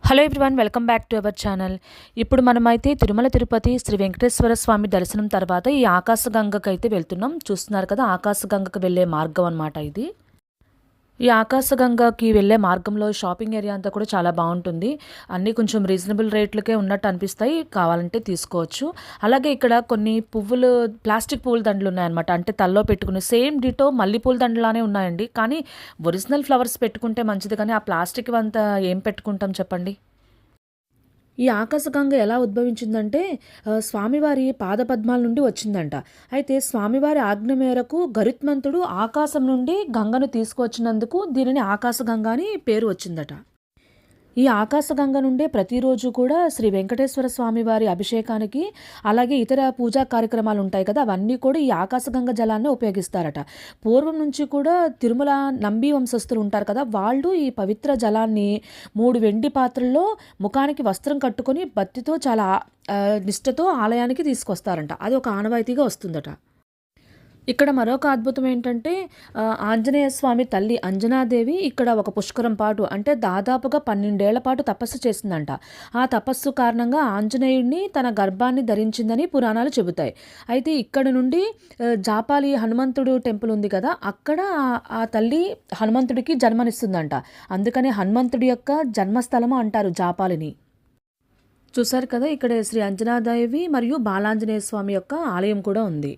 Hello everyone, welcome back to our channel. ఇప్పుడు మనమైతే తిరుమల తిరుపతి శ్రీ వెంకటేశ్వర స్వామి దర్శనం తర్వాత ఈ ఆకాశగంగకు అయితే వెళ్తున్నాం. చూస్తున్నారు కదా, ఆకాశగంగకు వెళ్ళే మార్గం అన్నమాట ఇది. ఈ ఆకాశగంగకి వెళ్ళే మార్గంలో షాపింగ్ ఏరియా అంతా కూడా చాలా బాగుంటుంది. అన్నీ కొంచెం రీజనబుల్ రేట్లకే ఉన్నట్టు అనిపిస్తాయి, కావాలంటే తీసుకోవచ్చు. అలాగే ఇక్కడ కొన్ని పువ్వులు, ప్లాస్టిక్ పువ్వుల దండలు ఉన్నాయన్నమాట. అంటే తల్లో పెట్టుకునే సేమ్ డిటో మల్లెపూల దండలానే ఉన్నాయండి. కానీ ఒరిజినల్ ఫ్లవర్స్ పెట్టుకుంటే మంచిది, కానీ ఆ ప్లాస్టిక్ అంతా ఏం పెట్టుకుంటాం చెప్పండి. ఈ ఆకాశగంగ ఎలా ఉద్భవించిందంటే స్వామివారి పాదపద్మాల నుండి వచ్చిందంట. అయితే స్వామివారి ఆజ్ఞ మేరకు గరుత్మంతుడు ఆకాశం నుండి గంగను తీసుకువచ్చినందుకు దీనిని ఆకాశగంగ అని పేరు వచ్చిందట. ఈ ఆకాశగంగ నుండే ప్రతిరోజు కూడా శ్రీ వెంకటేశ్వర స్వామి వారి అభిషేకానికి, అలాగే ఇతర పూజా కార్యక్రమాలు ఉంటాయి కదా, అవన్నీ కూడా ఈ ఆకాశగంగ జలాన్ని ఉపయోగిస్తారట. పూర్వం నుంచి కూడా తిరుమల నంబి వంశస్థులు ఉంటారు కదా, వాళ్ళు ఈ పవిత్ర జలాన్ని 3 వెండి పాత్రల్లో ముఖానికి వస్త్రం కట్టుకొని భక్తితో చాలా నిష్ఠతో ఆలయానికి తీసుకొస్తారంట. అది ఒక ఆనవాయితీగా వస్తుందట. ఇక్కడ మరొక అద్భుతం ఏంటంటే ఆంజనేయ స్వామి తల్లి అంజనాదేవి ఇక్కడ ఒక పుష్కరం పాటు, అంటే దాదాపుగా 12 ఏళ్ల పాటు తపస్సు చేసిందంట. ఆ తపస్సు కారణంగా ఆంజనేయుడిని తన గర్భాన్ని ధరించిందని పురాణాలు చెబుతాయి. అయితే ఇక్కడ నుండి జాపాలి హనుమంతుడు టెంపుల్ ఉంది కదా, అక్కడ ఆ తల్లి హనుమంతుడికి జన్మనిస్తుందంట. అందుకనే హనుమంతుడి యొక్క జన్మస్థలము అంటారు జాపాలిని. చూసారు కదా, ఇక్కడ శ్రీ అంజనాదేవి మరియు బాలాంజనేయ స్వామి యొక్క ఆలయం కూడా ఉంది.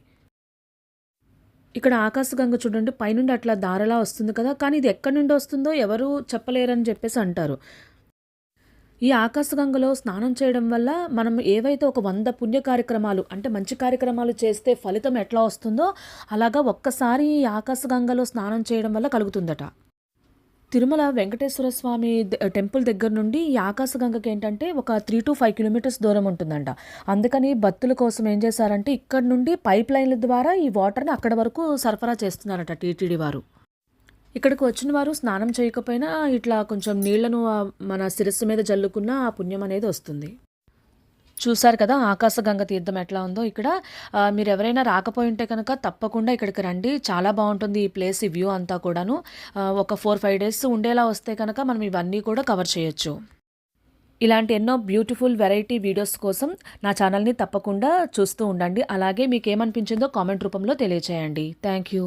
ఇక్కడ ఆకాశగంగ చూడండి, పైనుండి అట్లా దారలా వస్తుంది కదా, కానీ ఇది ఎక్కడి నుండి వస్తుందో ఎవరు చెప్పలేరని చెప్పేసి అంటారు. ఈ ఆకాశగంగలో స్నానం చేయడం వల్ల మనం ఏవైతే ఒక 100 పుణ్య కార్యక్రమాలు, అంటే మంచి కార్యక్రమాలు చేస్తే ఫలితం ఎట్లా వస్తుందో, అలాగా ఒక్కసారి ఈ ఆకాశగంగలో స్నానం చేయడం వల్ల కలుగుతుందట. తిరుమల వెంకటేశ్వర స్వామి టెంపుల్ దగ్గర నుండి ఈ ఆకాశగంగకి ఏంటంటే ఒక 3 to 5 కిలోమీటర్స్ దూరం ఉంటుందంట. అందుకని భక్తుల కోసం ఏం చేశారంటే ఇక్కడ నుండి పైప్ లైన్ల ద్వారా ఈ వాటర్ని అక్కడ వరకు సరఫరా చేస్తున్నారట టీటీడీ వారు. ఇక్కడికి వచ్చిన వారు స్నానం చేయకపోయినా ఇట్లా కొంచెం నీళ్లను మన శిరస్సు మీద జల్లుకున్న ఆ పుణ్యం అనేది వస్తుంది. చూసారు కదా ఆకాశగంగ తీర్థం ఎట్లా ఉందో ఇక్కడ. మీరు ఎవరైనా రాకపోయి ఉంటే కనుక తప్పకుండా ఇక్కడికి రండి, చాలా బాగుంటుంది ఈ ప్లేస్, ఈ వ్యూ అంతా కూడాను. ఒక 4-5 డేస్ ఉండేలా వస్తే కనుక మనం ఇవన్నీ కూడా కవర్ చేయొచ్చు. ఇలాంటి ఎన్నో బ్యూటిఫుల్ వెరైటీ వీడియోస్ కోసం నా ఛానల్ని తప్పకుండా చూస్తూ ఉండండి. అలాగే మీకు ఏమనిపించిందో కామెంట్ రూపంలో తెలియచేయండి. Thank you.